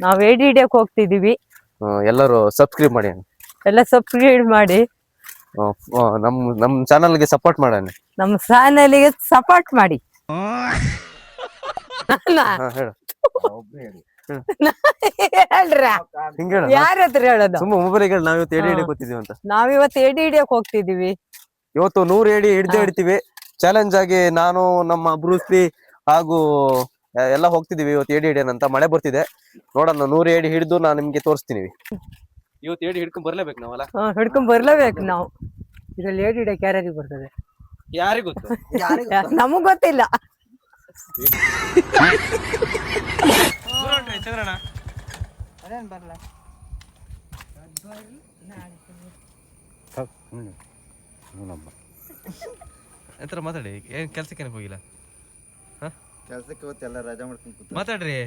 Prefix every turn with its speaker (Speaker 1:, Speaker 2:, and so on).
Speaker 1: ನಾವು ಏಡಿ ಹಿಡಿಯಕ್ ಹೋಗ್ತಿದೀವಿ.
Speaker 2: ಎಲ್ಲರೂ ಸಬ್ಸ್ಕ್ರೈಬ್ ಮಾಡಿ,
Speaker 1: ಎಲ್ಲ ಸಬ್ಸ್ಕ್ರೈಬ್ ಮಾಡಿ,
Speaker 2: ನಮ್ ಚಾನಲ್ಗೆ ಸಪೋರ್ಟ್ ಮಾಡೋಣ.
Speaker 1: ನಮ್ಮ ಚಾನಲ್ಗೆ ಸಪೋರ್ಟ್ ಮಾಡಿ. ಯಾರ ಹತ್ರ ಹೇಳೋದು?
Speaker 2: ಸುಮ್ಮ ಮೊಬೈಲ್ ನಾವಿವತ್ತು ಏಡಿ ಹಿಡಿಯಕ್ ಹೋಗ್ತಿದೀವಿ ಅಂತ.
Speaker 1: ನಾವಿವತ್ತು ಏಡಿ ಹಿಡಿಯಕ್ ಹೋಗ್ತಿದೀವಿ.
Speaker 2: ಇವತ್ತು 100 ಏಡಿ ಹಿಡಿತೀವಿ. ಚಾಲೆಂಜ್ ಆಗಿ ನಾನು ನಮ್ಮ ಬ್ರೂಸ್ಲಿ ಹಾಗೂ ಎಲ್ಲ ಹೋಗ್ತಿದೀವಿ ಇವತ್ತು ಏಡಿ ಹಿಡಿಯೋಣ. ಮಳೆ ಬರ್ತಿದೆ, ನೋಡೋಣ 100 ಏಡಿ ಹಿಡಿದು ನಾನು ನಿಮ್ಗೆ ತೋರಿಸ್ತೀನಿ. ಇವತ್ತು ಏಡಿ ಹಿಡ್ಕೊಂಡ್ ಬರ್ಲೇಬೇಕು ನಾವಲ್ಲ?
Speaker 1: ಹಿಡ್ಕೊಂಡ್ ಬರ್ಲೇಬೇಕು ನಾವು. ಇದ್ರಲ್ಲಿ ಏಡಿ ಹಿಡಿಯಕ್ಕೆ ಯಾರ್ಯಾರಿಗೆ ಬರ್ತದೆ
Speaker 2: ಯಾರಿಗ್ ಗೊತ್ತು?
Speaker 1: ನಮಗ್ ಗೊತ್ತಿಲ್ಲ.
Speaker 2: ಎಂತರ ಮಾತಾಡಿ, ಏನ್ ಕೆಲ್ಸಕ್ಕೆ ಹೋಗಿಲ್ಲ?
Speaker 3: ಕೆಲ್ಸಕ್ಕೆ ಇವತ್ತೆಲ್ಲ ರಜಾ ಮಾಡ್ಕೊಂಡು
Speaker 2: ಮಾತಾಡ್ರಿ.